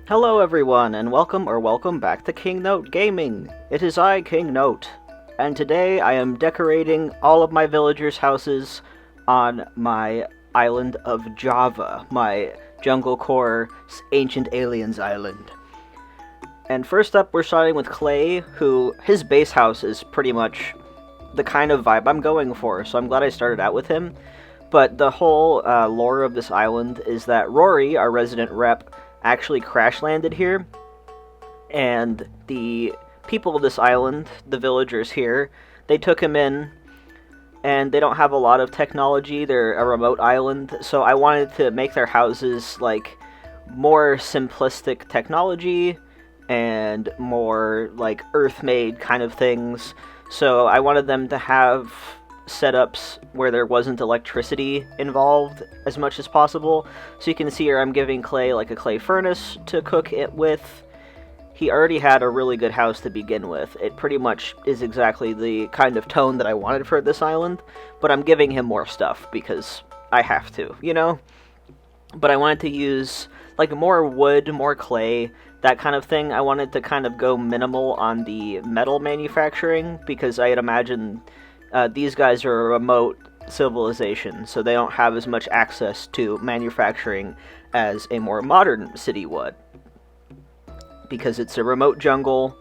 Hello everyone, and welcome back to King Note Gaming. It is I, King Note, and today I am decorating all of my villagers' houses on my island of Java, my Junglecore Ancient Aliens island. And first up, we're starting with Clay, his base house is pretty much the kind of vibe I'm going for, so I'm glad I started out with him. But the whole lore of this island is that Rory, our resident rep, actually crash landed here, and the people of this island, the villagers here, they took him in, and they don't have a lot of technology. They're a remote island, so I wanted to make their houses like more simplistic technology and more like earth-made kind of things. So I wanted them to have setups where there wasn't electricity involved as much as possible. So you can see here I'm giving Clay like a clay furnace to cook it with. He already had a really good house to begin with. It pretty much is exactly the kind of tone that I wanted for this island, but I'm giving him more stuff because I have to, you know? But I wanted to use like more wood, more clay, that kind of thing. I wanted to kind of go minimal on the metal manufacturing because I had imagined these guys are a remote civilization, so they don't have as much access to manufacturing as a more modern city would. Because it's a remote jungle,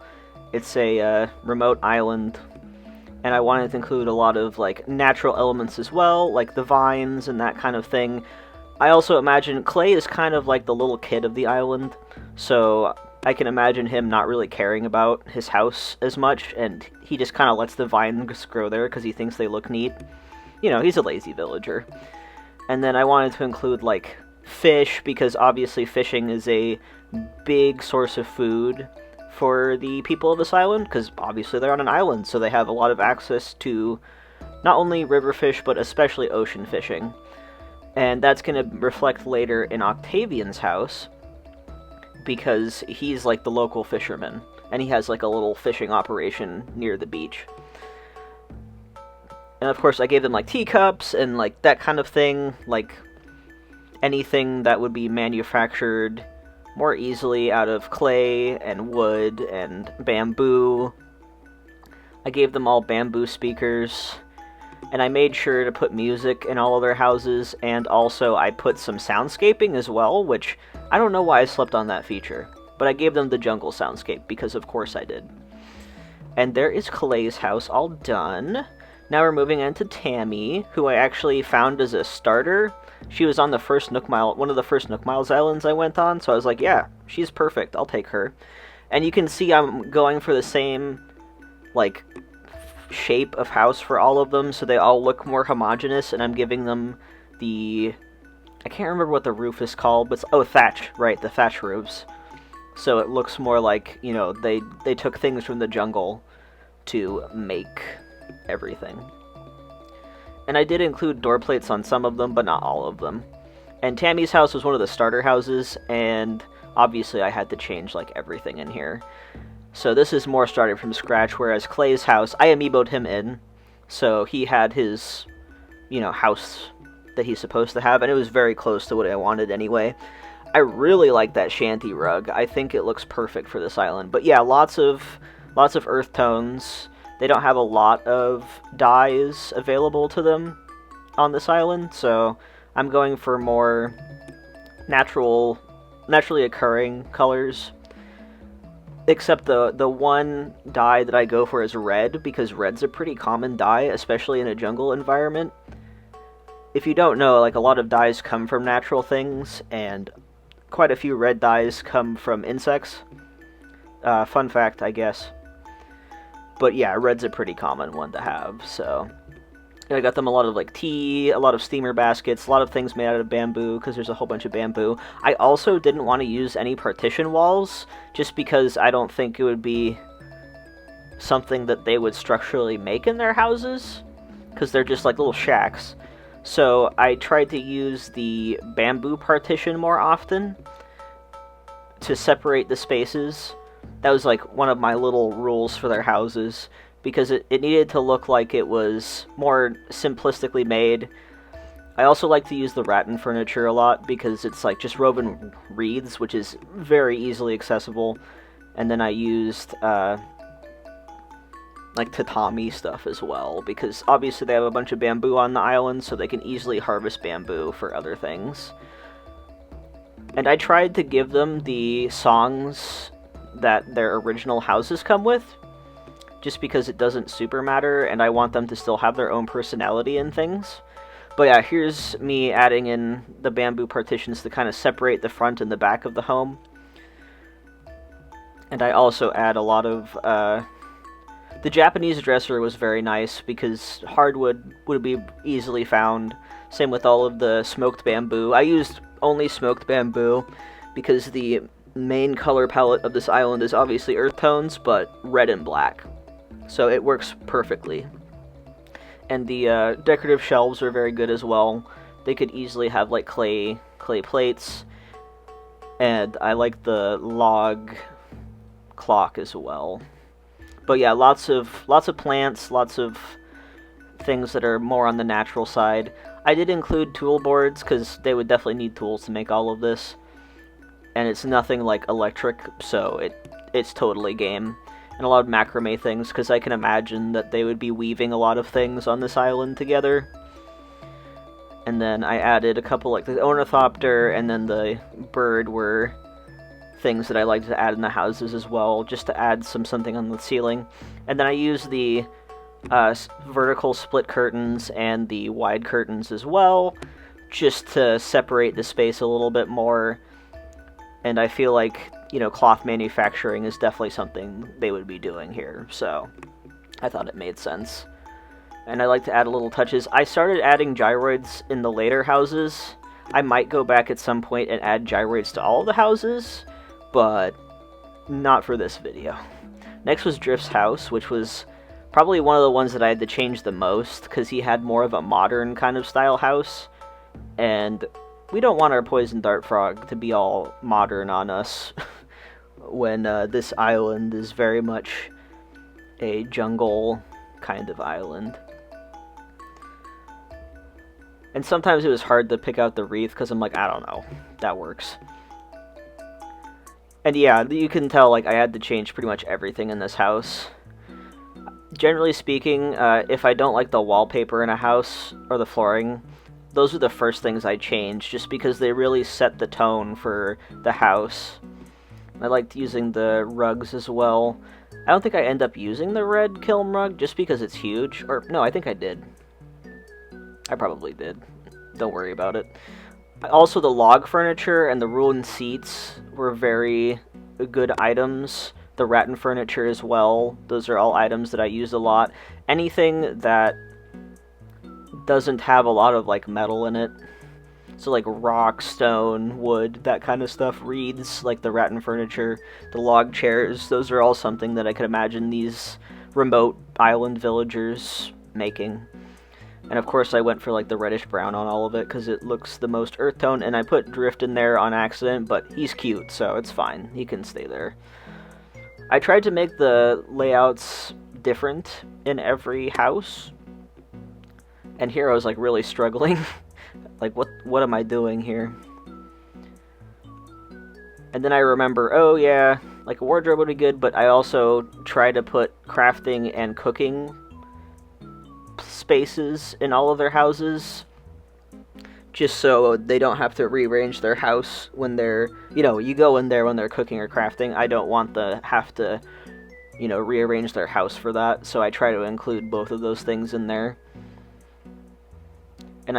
it's a remote island, and I wanted to include a lot of like natural elements as well, like the vines and that kind of thing. I also imagine Clay is kind of like the little kid of the island, so I can imagine him not really caring about his house as much, and he just kind of lets the vines grow there because he thinks they look neat. You know, he's a lazy villager. And then I wanted to include, like, fish, because obviously fishing is a big source of food for the people of this island, because obviously they're on an island, so they have a lot of access to not only river fish, but especially ocean fishing. And that's going to reflect later in Octavian's house, because he's like the local fisherman, and he has like a little fishing operation near the beach. And of course I gave them like teacups and like that kind of thing, like anything that would be manufactured more easily out of clay and wood and bamboo. I gave them all bamboo speakers, and I made sure to put music in all of their houses, and also I put some soundscaping as well, which I don't know why I slept on that feature, but I gave them the jungle soundscape, because of course I did. And there is Clay's house all done. Now we're moving into Tammy, who I actually found as a starter. She was on the first Nook Mile, one of the first Nook Miles islands I went on, so I was like, yeah, she's perfect, I'll take her. And you can see I'm going for the same, like, shape of house for all of them, so they all look more homogeneous, and I'm giving them the... I can't remember what the roof is called, but thatch, right, the thatch roofs. So it looks more like, you know, they took things from the jungle to make everything. And I did include door plates on some of them, but not all of them. And Tammy's house was one of the starter houses, and obviously I had to change, like, everything in here. So this is more starting from scratch, whereas Clay's house, I amiiboed him in, so he had his, you know, house that he's supposed to have, and it was very close to what I wanted anyway. I really like that shanty rug. I think it looks perfect for this island. But yeah, lots of earth tones. They don't have a lot of dyes available to them on this island, so I'm going for more naturally occurring colors. Except the one dye that I go for is red, because red's a pretty common dye, especially in a jungle environment. If you don't know, like, a lot of dyes come from natural things, and quite a few red dyes come from insects. Fun fact, I guess. But yeah, red's a pretty common one to have, so... And I got them a lot of, like, tea, a lot of steamer baskets, a lot of things made out of bamboo, because there's a whole bunch of bamboo. I also didn't want to use any partition walls, just because I don't think it would be something that they would structurally make in their houses, because they're just, like, little shacks. So I tried to use the bamboo partition more often to separate the spaces. That was like one of my little rules for their houses, because it needed to look like it was more simplistically made. I also like to use the rattan furniture a lot because it's like just woven wreaths, which is very easily accessible. And then I used like tatami stuff as well, because obviously they have a bunch of bamboo on the island, so they can easily harvest bamboo for other things. And I tried to give them the songs that their original houses come with, just because it doesn't super matter, and I want them to still have their own personality and things. But yeah, here's me adding in the bamboo partitions to kind of separate the front and the back of the home. And I also add a lot of, the Japanese dresser was very nice because hardwood would be easily found. Same with all of the smoked bamboo. I used only smoked bamboo because the main color palette of this island is obviously earth tones, but red and black. So it works perfectly. And the decorative shelves are very good as well. They could easily have like clay plates. And I like the log clock as well. But yeah, lots of plants, lots of things that are more on the natural side. I did include tool boards because they would definitely need tools to make all of this. And it's nothing like electric, so it's totally game. And a lot of macrame things, because I can imagine that they would be weaving a lot of things on this island together. And then I added a couple, like the ornithopter and then the bird were things that I like to add in the houses as well, just to add something on the ceiling. And then I use the vertical split curtains and the wide curtains as well, just to separate the space a little bit more. And I feel like, you know, cloth manufacturing is definitely something they would be doing here, so I thought it made sense. And I like to add little touches. I started adding gyroids in the later houses. I might go back at some point and add gyroids to all of the houses, but not for this video. Next was Drift's house, which was probably one of the ones that I had to change the most, because he had more of a modern kind of style house, and we don't want our poison dart frog to be all modern on us when this island is very much a jungle kind of island. And sometimes it was hard to pick out the wreath, because I'm like, I don't know, that works. And yeah, you can tell, like, I had to change pretty much everything in this house. Generally speaking, if I don't like the wallpaper in a house, or the flooring, those are the first things I change, just because they really set the tone for the house. I liked using the rugs as well. I don't think I end up using the red kiln rug, just because it's huge. Or, no, I think I did. I probably did. Don't worry about it. Also, the log furniture and the ruined seats were very good items. The rattan furniture as well. Those are all items that I use a lot. Anything that doesn't have a lot of like metal in it. So like rock, stone, wood, that kind of stuff. Reeds, like the rattan furniture. The log chairs, those are all something that I could imagine these remote island villagers making. And of course I went for like the reddish brown on all of it because it looks the most earth tone, and I put Drift in there on accident, but he's cute, so it's fine. He can stay there. I tried to make the layouts different in every house, and here I was like really struggling. Like, what am I doing here? And then I remember, oh yeah, like a wardrobe would be good, but I also try to put crafting and cooking spaces in all of their houses, just so they don't have to rearrange their house when they're, you know, you go in there when they're cooking or crafting. I don't want to have to, you know, rearrange their house for that, so I try to include both of those things in there. And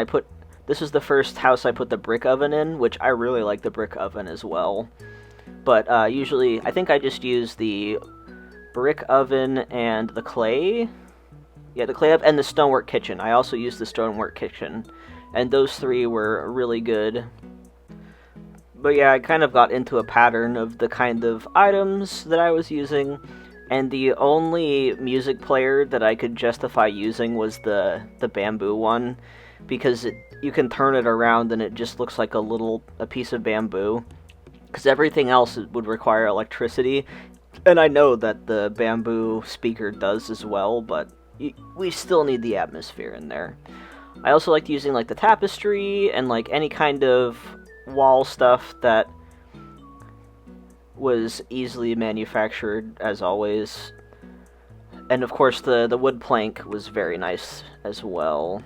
this is the first house I put the brick oven in, which I really like the brick oven as well. But usually, I think I just use the brick oven and the clay. Yeah, the clay oven and the stonework kitchen. I also use the stonework kitchen. And those three were really good. But yeah, I kind of got into a pattern of the kind of items that I was using. And the only music player that I could justify using was the bamboo one. Because you can turn it around and it just looks like a piece of bamboo. Because everything else would require electricity. And I know that the bamboo speaker does as well, but we still need the atmosphere in there. I also liked using like the tapestry and like any kind of wall stuff that was easily manufactured, as always. And of course the wood plank was very nice as well.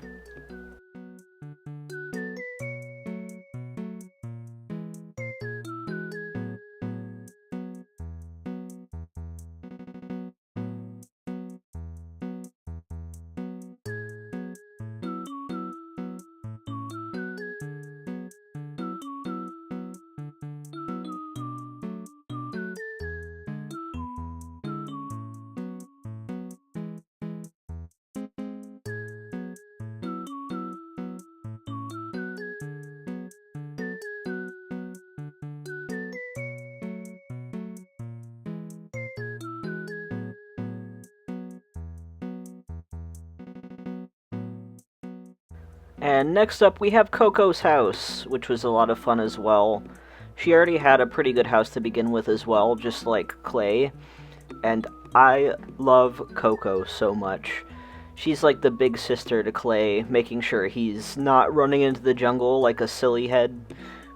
And next up we have Coco's house, which was a lot of fun as well. She already had a pretty good house to begin with as well, just like Clay. And I love Coco so much. She's like the big sister to Clay, making sure he's not running into the jungle like a silly head,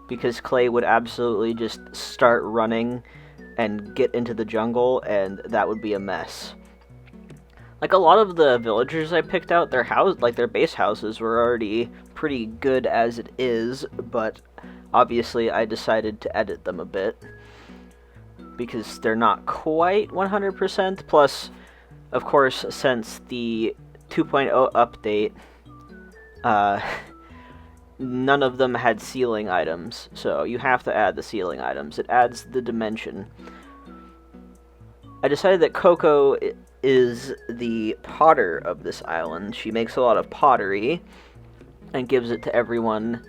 because Clay would absolutely just start running and get into the jungle, and that would be a mess. Like a lot of the villagers I picked out, their base houses were already pretty good as it is, but obviously I decided to edit them a bit because they're not quite 100%. Plus, of course, since the 2.0 update, none of them had ceiling items, so you have to add the ceiling items. It adds the dimension. I decided that Coco is the potter of this island. She makes a lot of pottery and gives it to everyone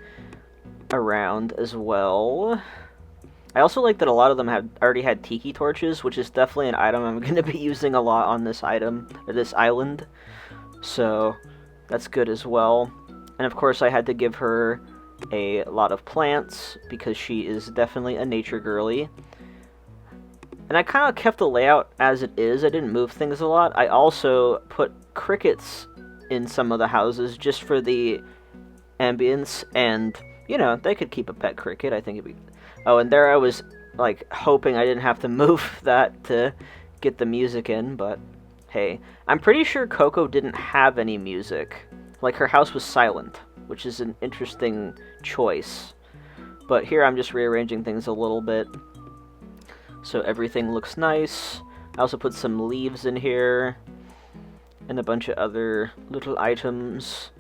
around as well. I also like that a lot of them already had tiki torches, which is definitely an item I'm going to be using a lot on this island. So that's good as well. And of course I had to give her a lot of plants because she is definitely a nature girly. And I kind of kept the layout as it is. I didn't move things a lot. I also put crickets in some of the houses just for the ambience, and, you know, they could keep a pet cricket. I think it'd be... Oh, and there I was, like, hoping I didn't have to move that to get the music in, but hey. I'm pretty sure Coco didn't have any music. Like, her house was silent, which is an interesting choice. But here I'm just rearranging things a little bit, so everything looks nice. I also put some leaves in here, and a bunch of other little items.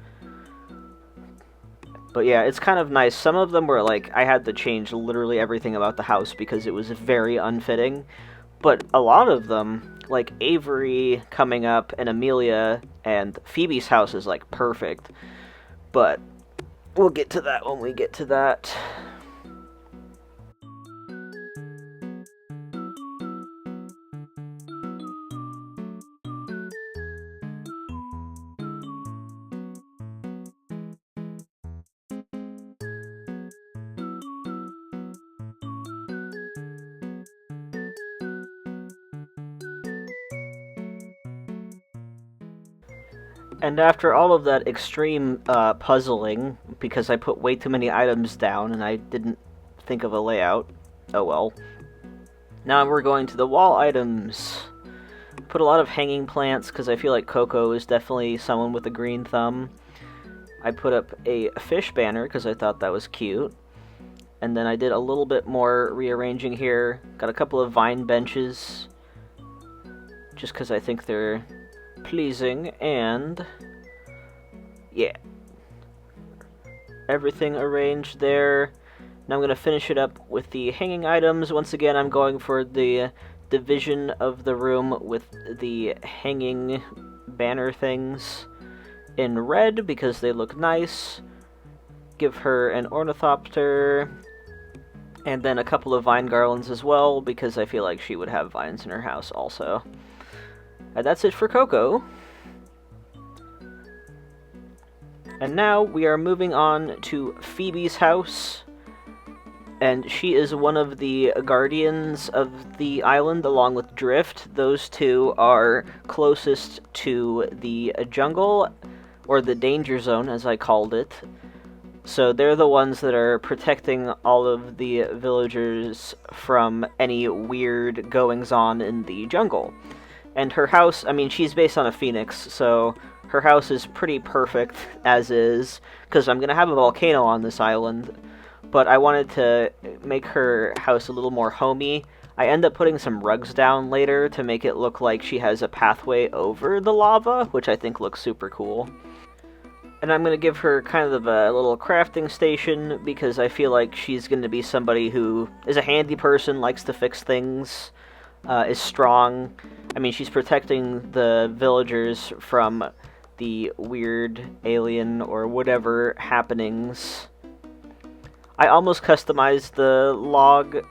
But yeah, it's kind of nice. Some of them were like, I had to change literally everything about the house because it was very unfitting. But a lot of them, like Avery coming up, and Amelia, and Phoebe's house is like perfect. But we'll get to that when we get to that. And after all of that extreme puzzling, because I put way too many items down and I didn't think of a layout, oh well. Now we're going to the wall items. Put a lot of hanging plants because I feel like Coco is definitely someone with a green thumb. I put up a fish banner because I thought that was cute. And then I did a little bit more rearranging here. Got a couple of vine benches just because I think they're pleasing, and yeah, everything arranged there. Now I'm going to finish it up with the hanging items. Once again, I'm going for the division of the room with the hanging banner things in red because they look nice. Give her an ornithopter, and then a couple of vine garlands as well because I feel like she would have vines in her house also. And that's it for Coco. And now we are moving on to Phoebe's house. And she is one of the guardians of the island along with Drift. Those two are closest to the jungle, or the danger zone as I called it. So they're the ones that are protecting all of the villagers from any weird goings-on in the jungle. And her house, I mean, she's based on a phoenix, so her house is pretty perfect as is, because I'm going to have a volcano on this island, but I wanted to make her house a little more homey. I end up putting some rugs down later to make it look like she has a pathway over the lava, which I think looks super cool. And I'm going to give her kind of a little crafting station, because I feel like she's going to be somebody who is a handy person, likes to fix things, is strong. I mean, she's protecting the villagers from the weird alien or whatever happenings. I almost customized the log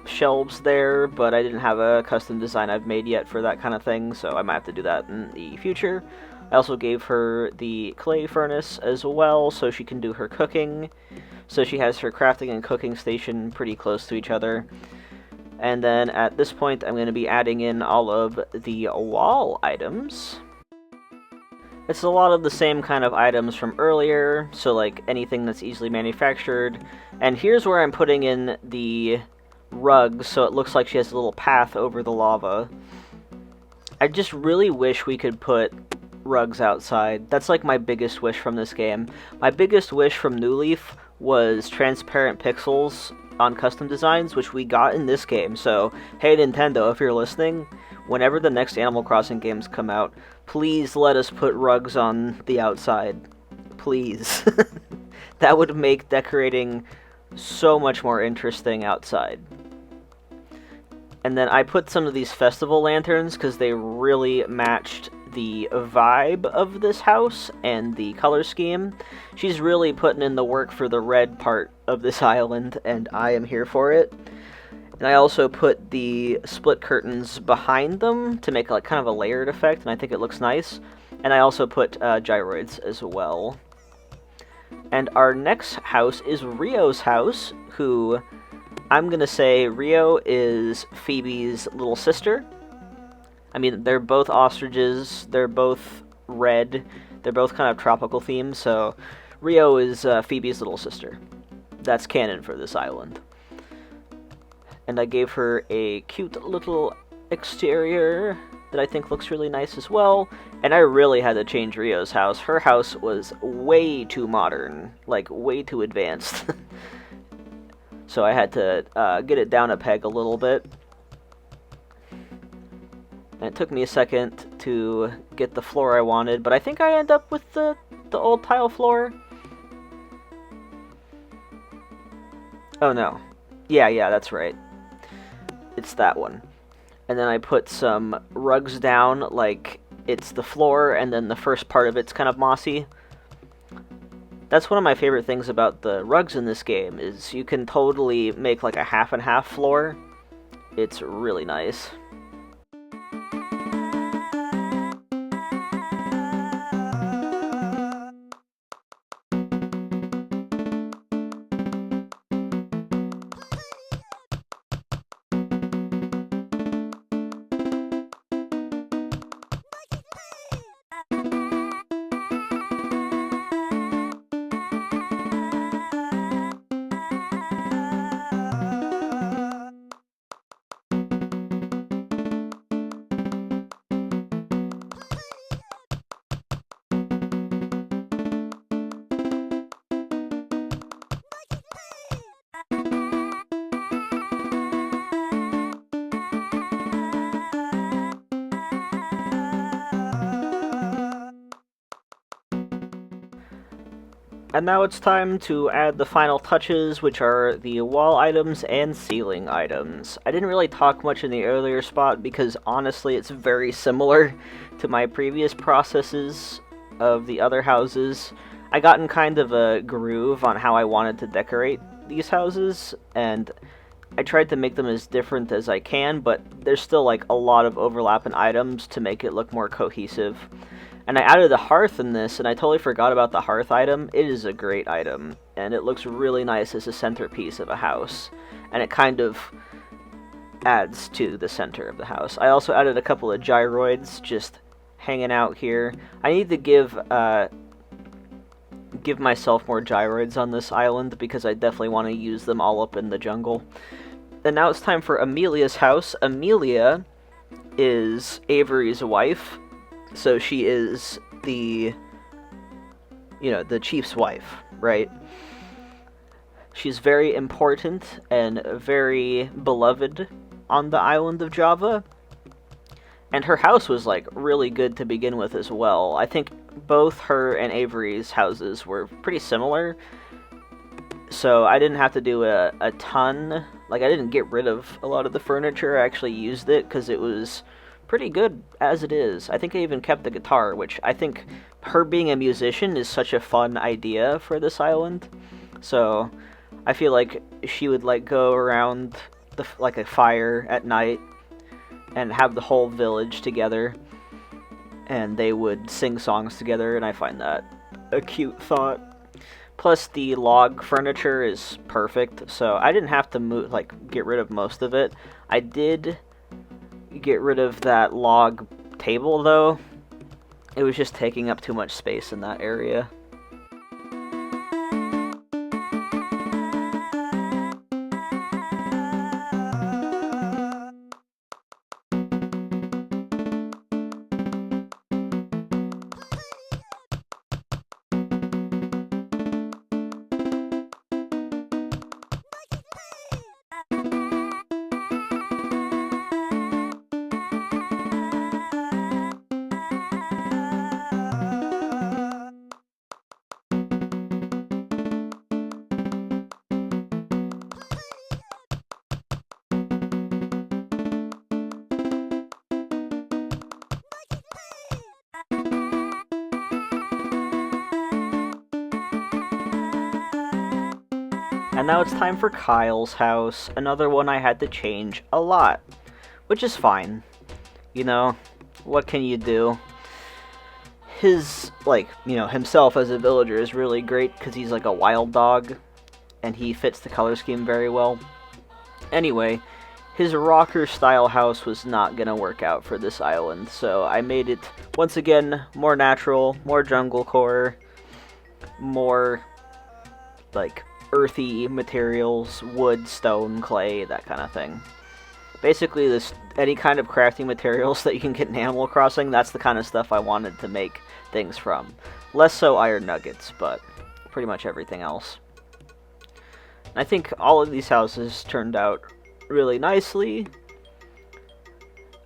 shelves there, but I didn't have a custom design I've made yet for that kind of thing, so I might have to do that in the future. I also gave her the clay furnace as well, so she can do her cooking. So she has her crafting and cooking station pretty close to each other. And then at this point, I'm going to be adding in all of the wall items. It's a lot of the same kind of items from earlier, so like anything that's easily manufactured. And here's where I'm putting in the rugs, so it looks like she has a little path over the lava. I just really wish we could put rugs outside. That's like my biggest wish from this game. My biggest wish from New Leaf was transparent pixels on custom designs, which we got in this game. So, hey Nintendo, if you're listening, whenever the next Animal Crossing games come out, please let us put rugs on the outside. Please. That would make decorating so much more interesting outside. And then I put some of these festival lanterns because they really matched the vibe of this house and the color scheme. She's really putting in the work for the red part of this island, and I am here for it. And I also put the split curtains behind them to make like kind of a layered effect, and I think it looks nice. And I also put gyroids as well. And our next house is Rio's house, who I'm gonna say Rio is Phoebe's little sister. I mean, they're both ostriches, they're both red, they're both kind of tropical themes, so Rio is Phoebe's little sister. That's canon for this island. And I gave her a cute little exterior that I think looks really nice as well. And I really had to change Rio's house. Her house was way too modern, like way too advanced. So I had to get it down a peg a little bit. And it took me a second to get the floor I wanted, but I think I end up with the old tile floor. Oh no. Yeah, that's right. It's that one. And then I put some rugs down, like it's the floor, and then the first part of it's kind of mossy. That's one of my favorite things about the rugs in this game, is you can totally make like a half and half floor. It's really nice. And now it's time to add the final touches, which are the wall items and ceiling items. I didn't really talk much in the earlier spot because honestly it's very similar to my previous processes of the other houses. I got in kind of a groove on how I wanted to decorate these houses, and I tried to make them as different as I can, but there's still like a lot of overlap in items to make it look more cohesive. And I added a hearth in this, and I totally forgot about the hearth item. It is a great item, and it looks really nice as a centerpiece of a house. And it kind of adds to the center of the house. I also added a couple of gyroids just hanging out here. I need to give myself more gyroids on this island because I definitely want to use them all up in the jungle. And now it's time for Amelia's house. Amelia is Avery's wife, so she is the chief's wife, right? She's very important and very beloved on the island of Java. And her house was, like, really good to begin with as well. I think both her and Avery's houses were pretty similar. So I didn't have to do a ton. Like, I didn't get rid of a lot of the furniture. I actually used it because it was pretty good as it is. I think I even kept the guitar, which I think her being a musician is such a fun idea for this island. So I feel like she would, like, go around like a fire at night and have the whole village together, and they would sing songs together, and I find that a cute thought. Plus, the log furniture is perfect, so I didn't have to get rid of most of it. I did get rid of that log table, though. It was just taking up too much space in that area. And now it's time for Kyle's house, another one I had to change a lot, which is fine. You know, what can you do? His, himself as a villager is really great because he's like a wild dog, and he fits the color scheme very well. Anyway, his rocker-style house was not gonna work out for this island, so I made it, once again, more natural, more Junglecore, more, earthy materials, wood, stone, clay, that kind of thing. Basically, any kind of crafting materials that you can get in Animal Crossing, that's the kind of stuff I wanted to make things from. Less so iron nuggets, but pretty much everything else. I think all of these houses turned out really nicely.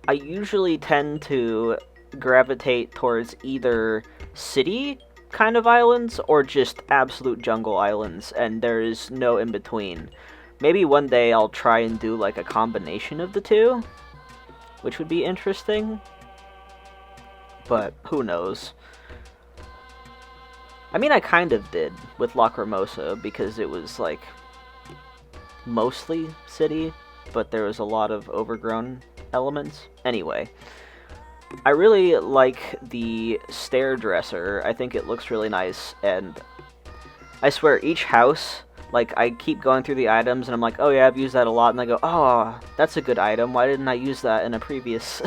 I usually tend to gravitate towards either city kind of islands or just absolute jungle islands, and there is no in between. Maybe one day I'll try and do like a combination of the two, which would be interesting, but who knows. I mean, I kind of did with Lacrimosa because it was like mostly city, but there was a lot of overgrown elements. Anyway, I really like the stair dresser. I think it looks really nice, and I swear each house, like, I keep going through the items and I'm like, oh yeah, I've used that a lot, and I go, oh, that's a good item, why didn't I use that in a previous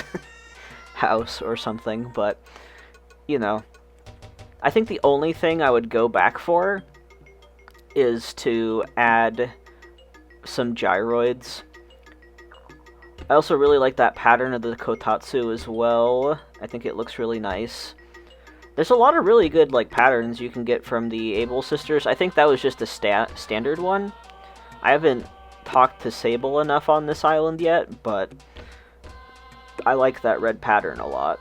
house or something? But, you know, I think the only thing I would go back for is to add some gyroids. I also really like that pattern of the kotatsu as well. I think it looks really nice. There's a lot of really good patterns you can get from the Able sisters. I think that was just a standard one. I haven't talked to Sable enough on this island yet, but I like that red pattern a lot.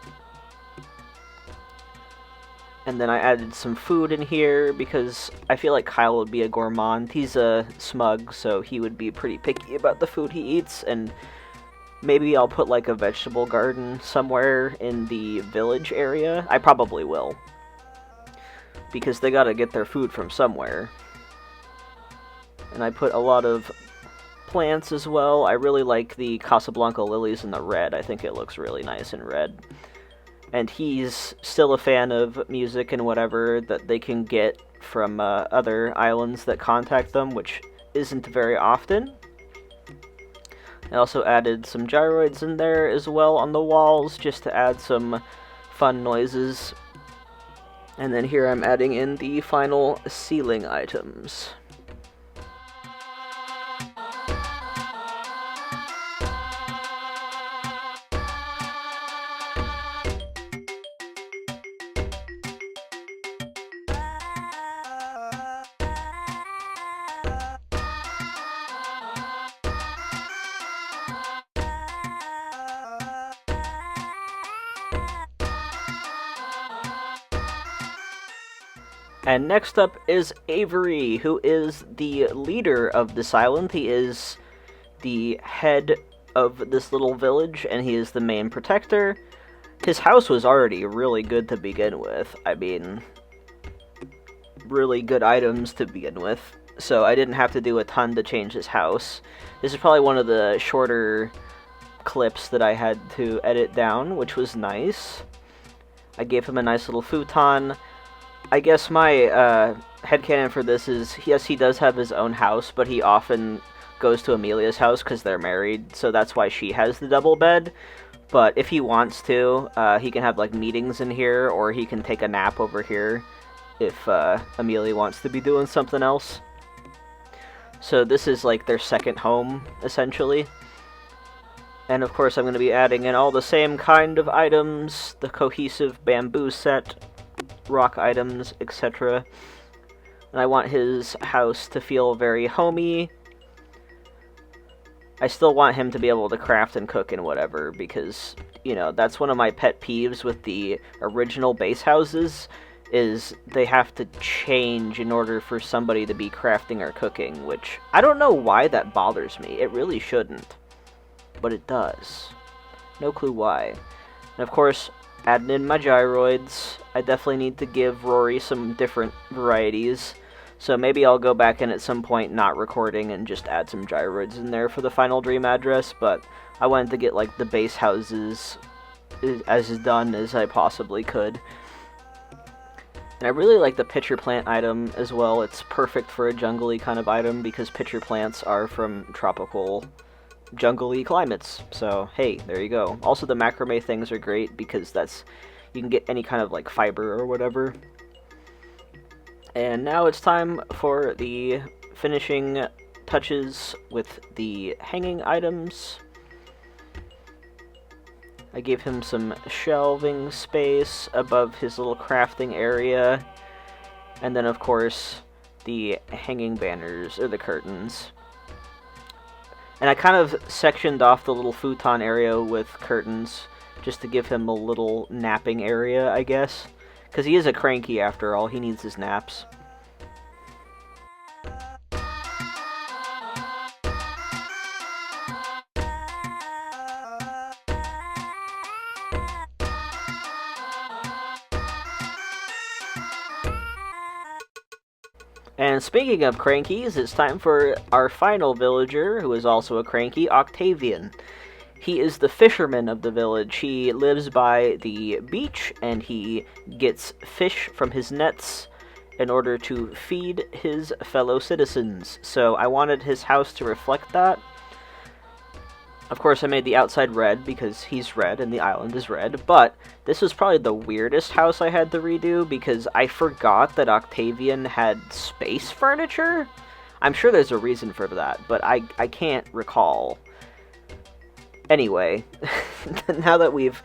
And then I added some food in here because I feel like Kyle would be a gourmand. He's a smug, so he would be pretty picky about the food he eats, and maybe I'll put a vegetable garden somewhere in the village area. I probably will, because they gotta get their food from somewhere. And I put a lot of plants as well. I really like the Casablanca lilies in the red. I think it looks really nice in red. And he's still a fan of music and whatever that they can get from other islands that contact them, which isn't very often. I also added some gyroids in there as well on the walls, just to add some fun noises. And then here I'm adding in the final ceiling items. And next up is Avery, who is the leader of this island. He is the head of this little village, and he is the main protector. His house was already really good to begin with. I mean, really good items to begin with. So I didn't have to do a ton to change his house. This is probably one of the shorter clips that I had to edit down, which was nice. I gave him a nice little futon. I guess my headcanon for this is, yes, he does have his own house, but he often goes to Amelia's house because they're married, so that's why she has the double bed. But if he wants to, he can have like meetings in here, or he can take a nap over here if Amelia wants to be doing something else. So this is like their second home, essentially. And of course I'm going to be adding in all the same kind of items, the cohesive bamboo set, rock items, etc. And I want his house to feel very homey. I still want him to be able to craft and cook and whatever, because, you know, that's one of my pet peeves with the original base houses, is they have to change in order for somebody to be crafting or cooking, which I don't know why that bothers me. It really shouldn't, but it does. No clue why. And of course, adding in my gyroids. I definitely need to give Rory some different varieties, so maybe I'll go back in at some point not recording and just add some gyroids in there for the final dream address, but I wanted to get like the base houses as done as I possibly could. And I really like the pitcher plant item as well. It's perfect for a jungly kind of item because pitcher plants are from tropical jungly climates, so hey, there you go. Also, the macrame things are great because that's, you can get any kind of like fiber or whatever. And now it's time for the finishing touches with the hanging items. I gave him some shelving space above his little crafting area, and then of course the hanging banners, or the curtains. And I kind of sectioned off the little futon area with curtains, just to give him a little napping area, I guess. Because he is a cranky after all, he needs his naps. And speaking of crankies, it's time for our final villager, who is also a cranky, Octavian. He is the fisherman of the village. He lives by the beach, and he gets fish from his nets in order to feed his fellow citizens. So I wanted his house to reflect that. Of course, I made the outside red because he's red and the island is red, but this was probably the weirdest house I had to redo because I forgot that Octavian had space furniture. I'm sure there's a reason for that, but I can't recall. Anyway, now that we've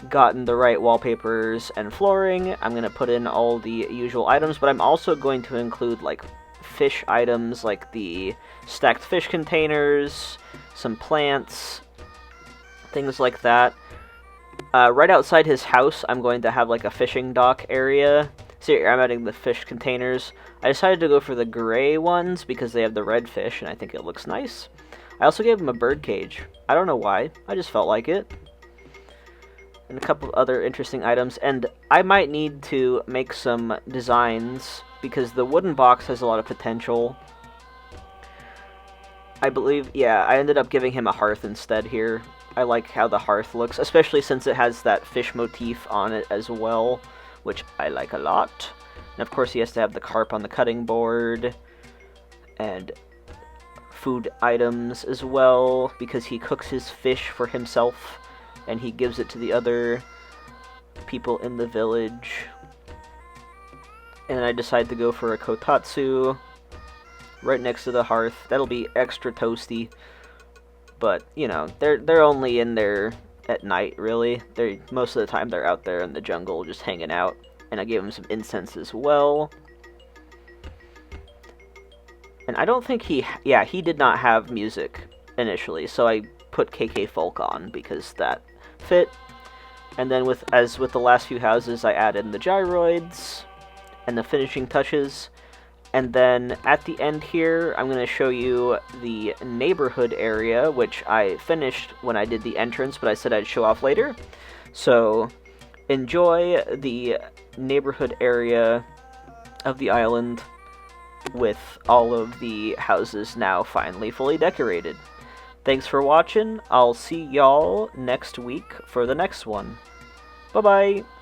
gotten the right wallpapers and flooring, I'm going to put in all the usual items, but I'm also going to include like fish items like the stacked fish containers, some plants, things like that. Right outside his house, I'm going to have like a fishing dock area. So here, I'm adding the fish containers. I decided to go for the gray ones because they have the red fish, and I think it looks nice. I also gave him a bird cage. I don't know why, I just felt like it. And a couple of other interesting items, and I might need to make some designs because the wooden box has a lot of potential. I believe, yeah, I ended up giving him a hearth instead here. I like how the hearth looks, especially since it has that fish motif on it as well, which I like a lot. And of course he has to have the carp on the cutting board, and food items as well, because he cooks his fish for himself, and he gives it to the other people in the village. And I decide to go for a kotatsu right next to the hearth. That'll be extra toasty. But, you know, they're only in there at night, really. Most of the time they're out there in the jungle just hanging out. And I gave them some incense as well. And I don't think he did not have music initially, so I put KK Folk on because that fit. And then as with the last few houses, I added the gyroids and the finishing touches. And then at the end here, I'm going to show you the neighborhood area, which I finished when I did the entrance, but I said I'd show off later. So enjoy the neighborhood area of the island with all of the houses now finally fully decorated. Thanks for watching. I'll see y'all next week for the next one. Bye-bye!